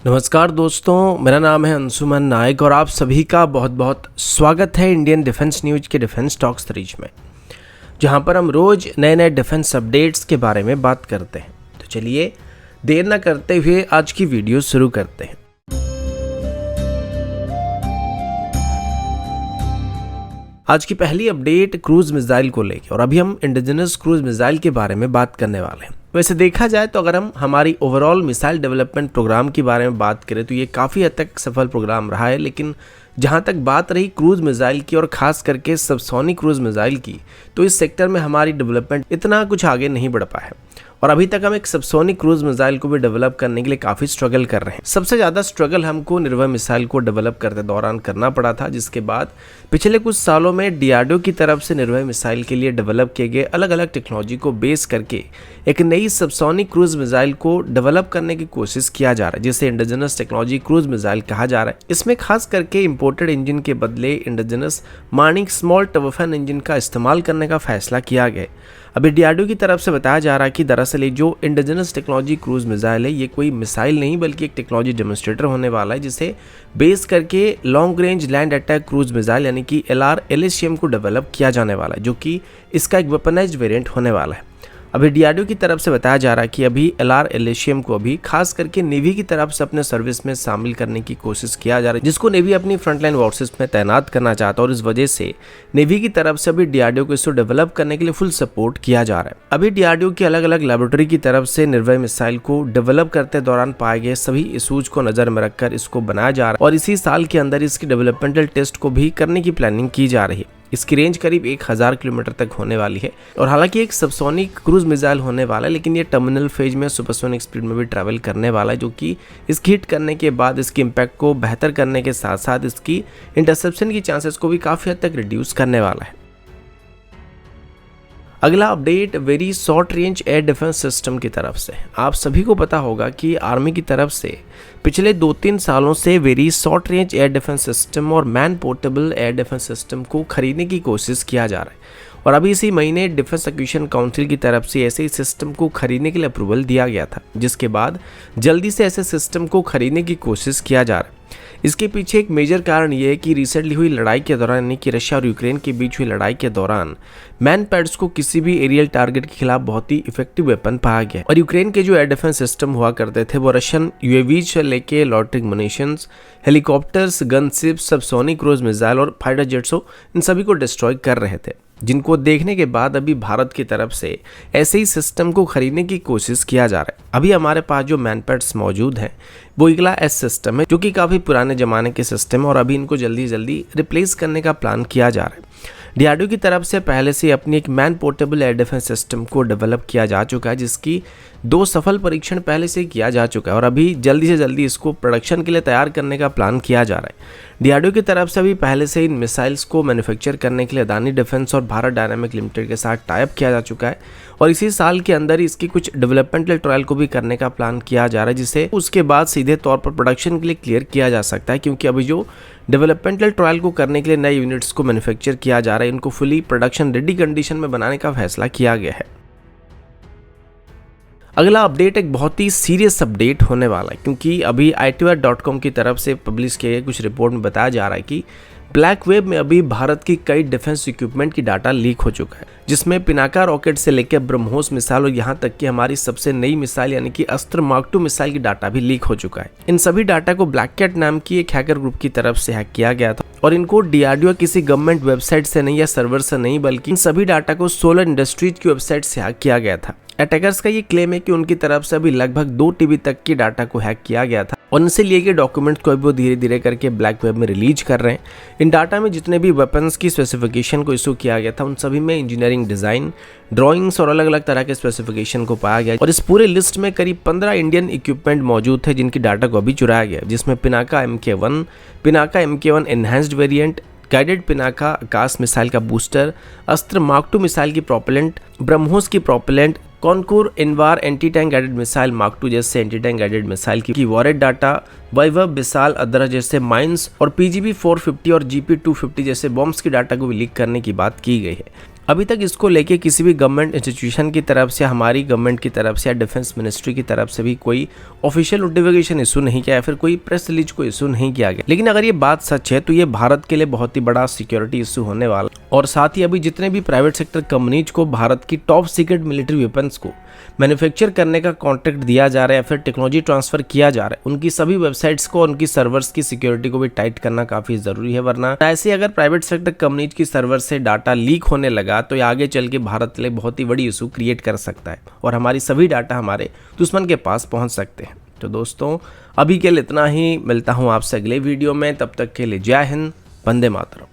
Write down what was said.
नमस्कार दोस्तों, मेरा नाम है अंशुमन नायक और आप सभी का बहुत बहुत स्वागत है इंडियन डिफेंस न्यूज के डिफेंस टॉक्स सीरीज में, जहां पर हम रोज नए नए डिफेंस अपडेट्स के बारे में बात करते हैं। तो चलिए देर न करते हुए आज की वीडियो शुरू करते हैं। आज की पहली अपडेट क्रूज मिसाइल को लेकर, और अभी हम इंडिजिनस क्रूज मिसाइल के बारे में बात करने वाले हैं। वैसे देखा जाए तो अगर हम हमारी ओवरऑल मिसाइल डेवलपमेंट प्रोग्राम के बारे में बात करें तो ये काफ़ी हद तक सफल प्रोग्राम रहा है, लेकिन जहाँ तक बात रही क्रूज मिसाइल की और ख़ास करके सबसोनिक क्रूज मिसाइल की, तो इस सेक्टर में हमारी डेवलपमेंट इतना कुछ आगे नहीं बढ़ पाया है और अभी तक हम एक सबसोनिक क्रूज मिसाइल को भी डेवलप करने के लिए काफ़ी स्ट्रगल कर रहे हैं। सबसे ज़्यादा स्ट्रगल हमको निर्भय मिसाइल को डेवलप करते दौरान करना पड़ा था, जिसके बाद पिछले कुछ सालों में डीआरडीओ की तरफ से निर्भय मिसाइल के लिए डेवलप किए गए अलग अलग टेक्नोलॉजी को बेस करके एक नई सबसोनिक क्रूज मिसाइल को डेवलप करने की कोशिश किया जा रहा है, जिसे इंडिजिनस टेक्नोलॉजी क्रूज मिसाइल कहा जा रहा है। इसमें खास करके इंपोर्टेड इंजन के बदले indigenous morning small turbofan engine का इस्तेमाल करने का फैसला किया गया। अभी डीआरडीओ की तरफ से बताया जा रहा है कि दरअसल ये जो इंडिजिनस टेक्नोलॉजी क्रूज मिसाइल है, ये कोई मिसाइल नहीं बल्कि एक टेक्नोलॉजी डेमोन्स्ट्रेटर होने वाला है, जिसे बेस करके long range land attack cruise missile यानी कि LRLSM को डेवलप किया जाने वाला है, जो कि इसका एक वेपनाइज्ड वेरिएंट होने वाला है। अभी डीआरडीओ की तरफ से बताया जा रहा है कि अभी LRLSM को अभी खास करके नेवी की तरफ से अपने सर्विस में शामिल करने की कोशिश किया जा रहा है, जिसको नेवी अपनी फ्रंटलाइन फोर्सेस में तैनात करना चाहता है और इस वजह से नेवी की तरफ से अभी डीआरडीओ को इसको डेवलप करने के लिए फुल सपोर्ट किया जा रहा है। अभी डीआरडीओ की अलग अलग लेबोरेटरी की तरफ से निर्भय मिसाइल को डेवलप करते दौरान पाए गए सभी इशूज को नजर में रखकर इसको बनाया जा रहा है और इसी साल के अंदर इसकी डेवलपमेंटल टेस्ट को भी करने की प्लानिंग की जा रही है। इसकी रेंज करीब 1000 किलोमीटर तक होने वाली है और हालांकि एक सबसोनिक क्रूज मिसाइल होने वाला है, लेकिन ये टर्मिनल फेज में सुपरसोनिक स्पीड में भी ट्रैवल करने वाला है, जो कि इसकी हिट करने के बाद इसकी इम्पैक्ट को बेहतर करने के साथ साथ इसकी इंटरसेप्शन की चांसेस को भी काफ़ी हद तक रिड्यूस करने वाला है। अगला update very short range air defence system की तरफ से। आप सभी को पता होगा कि आर्मी की तरफ से पिछले 2-3 सालों से very short range air defence system और man portable air defence system को खरीदने की कोशिश किया जा रहा है और अभी इसी महीने डिफेंस एक्विजिशन काउंसिल की तरफ से ऐसे ही सिस्टम को खरीदने के लिए अप्रूवल दिया गया था, जिसके बाद जल्दी से ऐसे सिस्टम को खरीदने की कोशिश किया जा रहा है। इसके पीछे एक मेजर कारण ये है कि रिसेंटली हुई लड़ाई के दौरान, यानी कि रशिया और यूक्रेन के बीच हुई लड़ाई के दौरान मैन पैड्स को किसी भी एरियल टारगेट के खिलाफ बहुत ही इफेक्टिव वेपन पाया गया और यूक्रेन के जो एयर डिफेंस सिस्टम हुआ करते थे वो रशियन यूएवीज से लेके लॉटरिक मुनिशंस, हेलीकॉप्टर्स, गनशिप्स, सबसोनिक क्रूज मिसाइल और फाइटर जेट्स इन सभी को डिस्ट्रॉय कर रहे थे, जिनको देखने के बाद अभी भारत की तरफ से ऐसे ही सिस्टम को खरीदने की कोशिश किया जा रहा है। अभी हमारे पास जो मैनपैड्स मौजूद हैं वो ईगला S सिस्टम है, जो कि काफ़ी पुराने ज़माने के सिस्टम है और अभी इनको जल्दी जल्दी रिप्लेस करने का प्लान किया जा रहा है। डीआरडीओ की तरफ से पहले से अपनी एक man portable air defence system को डेवलप किया जा चुका है, जिसकी 2 सफल परीक्षण पहले से किया जा चुका है और अभी जल्दी से जल्दी इसको प्रोडक्शन के लिए तैयार करने का प्लान किया जा रहा है। डीआरडीओ की तरफ से अभी पहले से इन मिसाइल्स को मैन्युफैक्चर करने के लिए अदानी डिफेंस और भारत डायनामिक लिमिटेड के साथ टाइप किया जा चुका है और इसी साल के अंदर इसकी कुछ डेवलपमेंटल ट्रायल को भी करने का प्लान किया जा रहा है, जिसे उसके बाद सीधे तौर पर प्रोडक्शन के लिए क्लियर किया जा सकता है, क्योंकि अभी जो डेवलपमेंटल ट्रायल को करने के लिए नए यूनिट्स को मैन्युफैक्चर किया जा रहा है, इनको फुली प्रोडक्शन रेडी कंडीशन में बनाने का फैसला किया गया है। अगला अपडेट एक बहुत ही सीरियस अपडेट होने वाला है, क्योंकि अभी itware.com की तरफ से पब्लिश किए गए कुछ रिपोर्ट में बताया जा रहा है कि ब्लैक वेब में अभी भारत की कई डिफेंस इक्विपमेंट की डाटा लीक हो चुका है, जिसमें पिनाका रॉकेट से लेकर ब्रह्मोस मिसाइल और यहाँ तक कि हमारी सबसे नई मिसाइल यानी कि अस्त्र मार्क 2 मिसाइल की डाटा भी लीक हो चुका है। इन सभी डाटा को ब्लैक कैट नाम की एक हैकर ग्रुप की तरफ से हैक किया गया था और इनको डीआरडीओ किसी गवर्नमेंट वेबसाइट से नहीं या सर्वर से नहीं, बल्कि इन सभी डाटा को सोलर इंडस्ट्रीज की वेबसाइट से हैक किया गया था। अटैकर्स का ये क्लेम है कि उनकी तरफ से अभी लगभग 2 TB तक की डाटा को हैक किया गया था और इनसे लिए गए डॉक्यूमेंट्स को वो धीरे धीरे करके ब्लैक वेब में रिलीज कर रहे हैं। इन डाटा में जितने भी वेपन्स की स्पेसिफिकेशन को इशू किया गया था, उन सभी में इंजीनियरिंग डिज़ाइन, ड्राइंग्स और अलग अलग तरह के स्पेसिफिकेशन को पाया गया और इस पूरे लिस्ट में करीब 15 इंडियन इक्विपमेंट मौजूद थे, जिनकी डाटा को अभी चुराया गया, जिसमें Pinaka MK1 enhanced variant, guided Pinaka Akash missile का बूस्टर, अस्त्र मार्क 2 मिसाइल की प्रोपेलेंट, ब्रह्मोस की propellant, Konkurs Invar anti tank guided missile mark 2 जैसे एंटी टैंक गाइडेड मिसाइल की वॉरेट डाटा, वैभव विशाल अदरा जैसे माइंस और PGB 450 और GP 250 जैसे बॉम्ब्स की डाटा को भी लीक करने की बात की गई है। अभी तक इसको लेके किसी भी गवर्नमेंट इंस्टीट्यूशन की तरफ से, हमारी गवर्नमेंट की तरफ से या डिफेंस मिनिस्ट्री की तरफ से भी कोई ऑफिशियल नोटिफिकेशन इशू नहीं किया या फिर कोई प्रेस रिलीज को इशू नहीं किया गया। लेकिन अगर ये बात सच है तो ये भारत के लिए बहुत ही बड़ा सिक्योरिटी इशू होने वाला। और साथ ही अभी जितने भी प्राइवेट सेक्टर कंपनीज को भारत की टॉप सीक्रेट मिलिट्री वेपन्स को मैन्युफैक्चर करने का कॉन्ट्रैक्ट दिया जा रहा है या फिर टेक्नोलॉजी ट्रांसफर किया जा रहा है, उनकी सभी वेबसाइट्स को, उनकी सर्वर्स की सिक्योरिटी को भी टाइट करना काफी जरूरी है। वरना ऐसे अगर प्राइवेट सेक्टर कंपनीज की सर्वर से डाटा लीक होने लगा तो ये आगे चल के भारत के लिए बहुत ही बड़ी इशू क्रिएट कर सकता है और हमारी सभी डाटा हमारे दुश्मन के पास पहुंच सकते हैं। तो दोस्तों अभी के लिए इतना ही, मिलता हूं आपसे अगले वीडियो में, तब तक के लिए जय हिंद, वंदे मातरम।